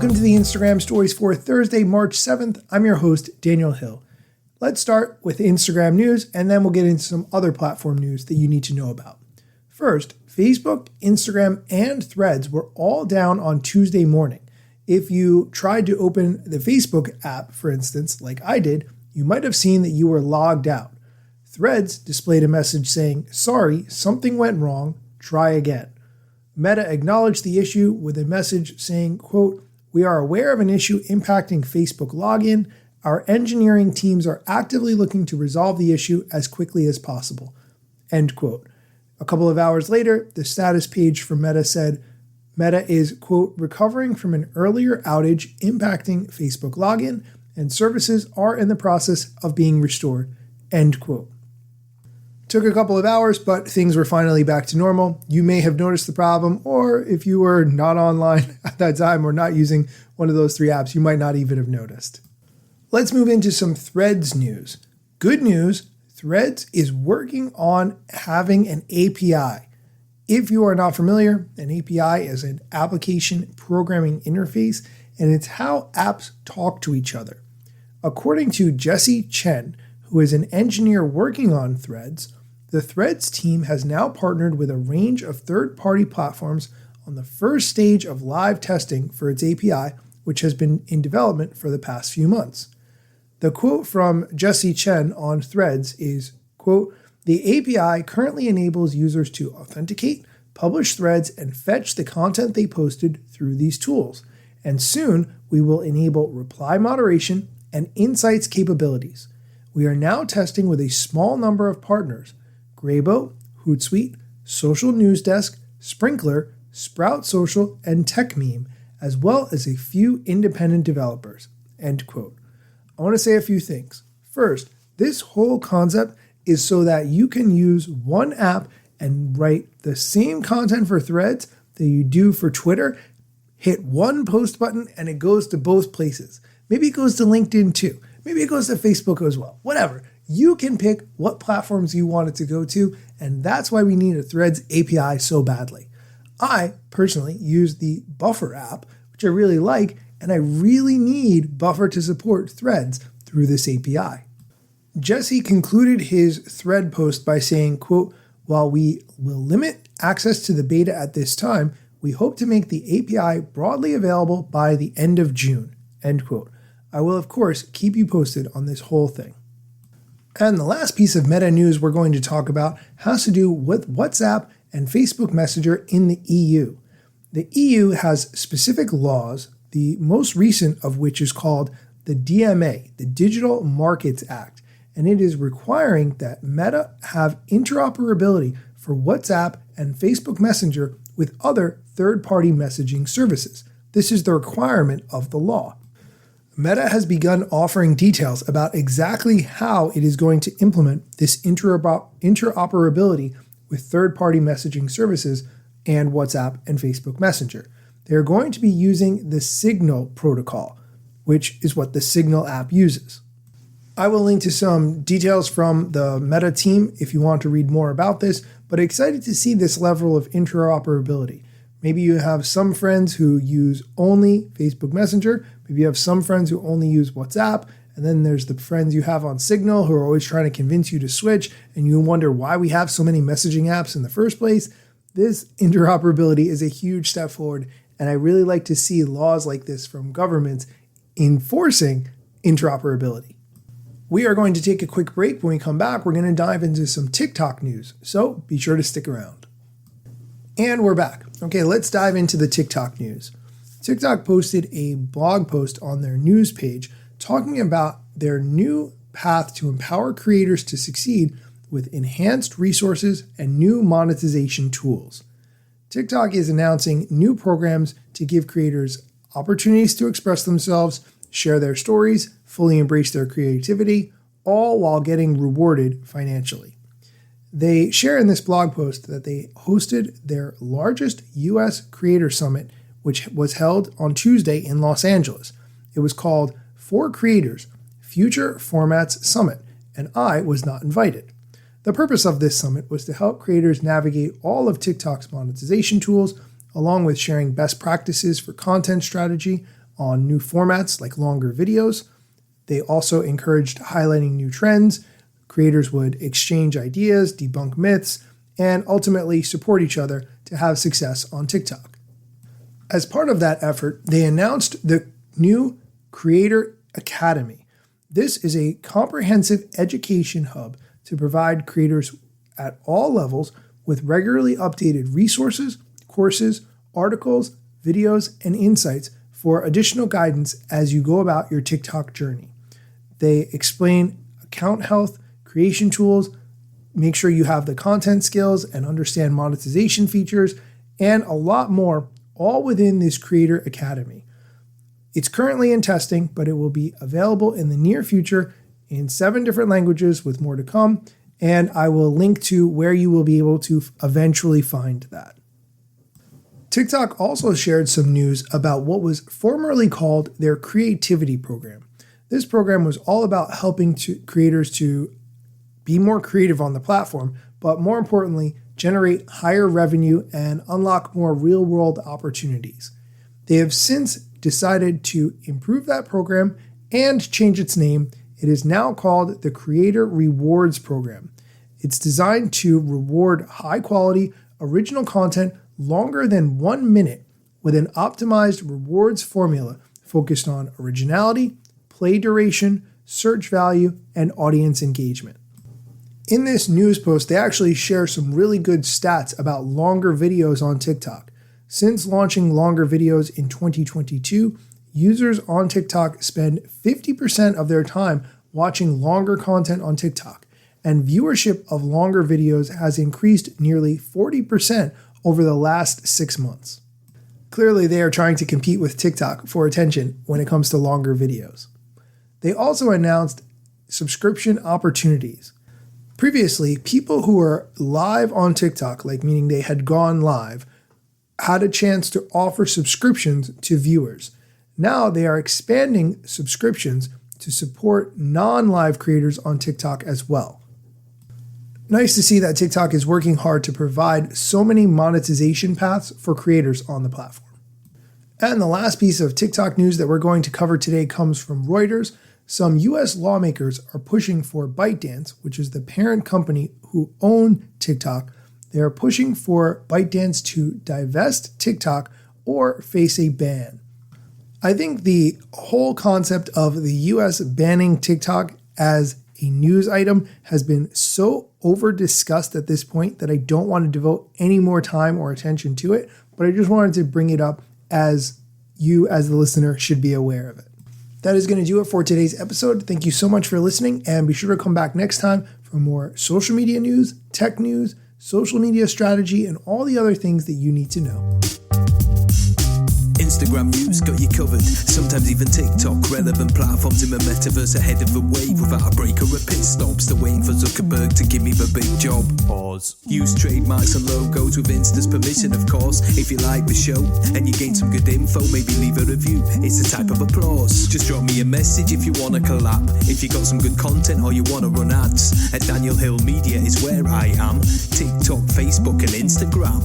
Welcome to the Instagram Stories for Thursday, March 7th. I'm your host, Daniel Hill. Let's start with Instagram news, and then we'll get into some other platform news that you need to know about. First, Facebook, Instagram, and Threads were all down on Tuesday morning. If you tried to open the Facebook app, for instance, like I did, you might have seen that you were logged out. Threads displayed a message saying, "Sorry, something went wrong, try again." Meta acknowledged the issue with a message saying, quote, "We are aware of an issue impacting Facebook login. Our engineering teams are actively looking to resolve the issue as quickly as possible." End quote. A couple of hours later, the status page for Meta said, Meta is, quote, "recovering from an earlier outage impacting Facebook login, and services are in the process of being restored." End quote. Took a couple of hours, but things were finally back to normal. You may have noticed the problem, or if you were not online at that time or not using one of those three apps, you might not even have noticed. Let's move into some Threads news. Good news, Threads is working on having an API. If you are not familiar, an API is an application programming interface, and it's how apps talk to each other. According to Jesse Chen, who is an engineer working on Threads, the Threads team has now partnered with a range of third-party platforms on the first stage of live testing for its API, which has been in development for the past few months. The quote from Jesse Chen on Threads is, quote, "The API currently enables users to authenticate, publish threads, and fetch the content they posted through these tools. And soon, we will enable reply moderation and insights capabilities. We are now testing with a small number of partners: Grabo, Hootsuite, Social News Desk, Sprinkler, Sprout Social, and TechMeme, as well as a few independent developers." End quote. I want to say a few things. First, this whole concept is so that you can use one app and write the same content for Threads that you do for Twitter, hit one post button, and it goes to both places. Maybe it goes to LinkedIn too. Maybe it goes to Facebook as well. Whatever. You can pick what platforms you want it to go to, and that's why we need a Threads API so badly. I personally use the Buffer app, which I really like, and I really need Buffer to support Threads through this API. Jesse concluded his thread post by saying, quote, "While we will limit access to the beta at this time, we hope to make the API broadly available by the end of June." End quote. I will, of course, keep you posted on this whole thing. And the last piece of meta news we're going to talk about has to do with WhatsApp and Facebook Messenger in the EU. The EU has specific laws, the most recent of which is called the DMA, the Digital Markets Act, and it is requiring that Meta have interoperability for WhatsApp and Facebook Messenger with other third-party messaging services. This is the requirement of the law. Meta has begun offering details about exactly how it is going to implement this interoperability with third-party messaging services and WhatsApp and Facebook Messenger. They're going to be using the Signal protocol, which is what the Signal app uses. I will link to some details from the Meta team if you want to read more about this, but excited to see this level of interoperability. Maybe you have some friends who use only Facebook Messenger. Maybe you have some friends who only use WhatsApp. And then there's the friends you have on Signal who are always trying to convince you to switch. And you wonder why we have so many messaging apps in the first place. This interoperability is a huge step forward. And I really like to see laws like this from governments enforcing interoperability. We are going to take a quick break. When we come back, we're going to dive into some TikTok news. So be sure to stick around. And we're back. Okay, let's dive into the TikTok news. TikTok posted a blog post on their news page talking about their new path to empower creators to succeed with enhanced resources and new monetization tools. TikTok is announcing new programs to give creators opportunities to express themselves, share their stories, fully embrace their creativity, all while getting rewarded financially. They share in this blog post that they hosted their largest U.S. Creator Summit, which was held on Tuesday in Los Angeles. It was called For Creators, Future Formats Summit, and I was not invited. The purpose of this summit was to help creators navigate all of TikTok's monetization tools, along with sharing best practices for content strategy, on new formats like longer videos. They also encouraged highlighting new trends. Creators would exchange ideas, debunk myths, and ultimately support each other to have success on TikTok. As part of that effort, they announced the new Creator Academy. This is a comprehensive education hub to provide creators at all levels with regularly updated resources, courses, articles, videos, and insights for additional guidance as you go about your TikTok journey. They explain account health, creation tools, make sure you have the content skills and understand monetization features, and a lot more, all within this Creator Academy. It's currently in testing, but it will be available in the near future in 7 different languages with more to come, and I will link to where you will be able to eventually find that. TikTok also shared some news about what was formerly called their creativity program. This program was all about helping creators to be more creative on the platform, but more importantly, generate higher revenue and unlock more real-world opportunities. They have since decided to improve that program and change its name. It is now called the Creator Rewards Program. It's designed to reward high-quality, original content longer than 1 minute with an optimized rewards formula focused on originality, play duration, search value, and audience engagement. In this news post, they actually share some really good stats about longer videos on TikTok. Since launching longer videos in 2022, users on TikTok spend 50% of their time watching longer content on TikTok, and viewership of longer videos has increased nearly 40% over the last 6 months. Clearly, they are trying to compete with TikTok for attention when it comes to longer videos. They also announced subscription opportunities. Previously, people who were live on TikTok, like meaning they had gone live, had a chance to offer subscriptions to viewers. Now they are expanding subscriptions to support non-live creators on TikTok as well. Nice to see that TikTok is working hard to provide so many monetization paths for creators on the platform. And the last piece of TikTok news that we're going to cover today comes from Reuters. Some US lawmakers are pushing for ByteDance, which is the parent company who own TikTok. They are pushing for ByteDance to divest TikTok or face a ban. I think the whole concept of the US banning TikTok as a news item has been so over-discussed at this point that I don't want to devote any more time or attention to it, but I just wanted to bring it up as you, as the listener, should be aware of it. That is going to do it for today's episode. Thank you so much for listening, and be sure to come back next time for more social media news, tech news, social media strategy, and all the other things that you need to know. Instagram news got you covered, sometimes even TikTok. Relevant platforms in the metaverse ahead of the wave without a break or a pit stop. Still waiting for Zuckerberg to give me the big job. Pause. Use trademarks and logos with Insta's permission, of course. If you like the show and you gain some good info, maybe leave a review. It's a type of applause. Just drop me a message if you want to collab. If you got some good content or you want to run ads, at Daniel Hill Media is where I am. TikTok, Facebook and Instagram.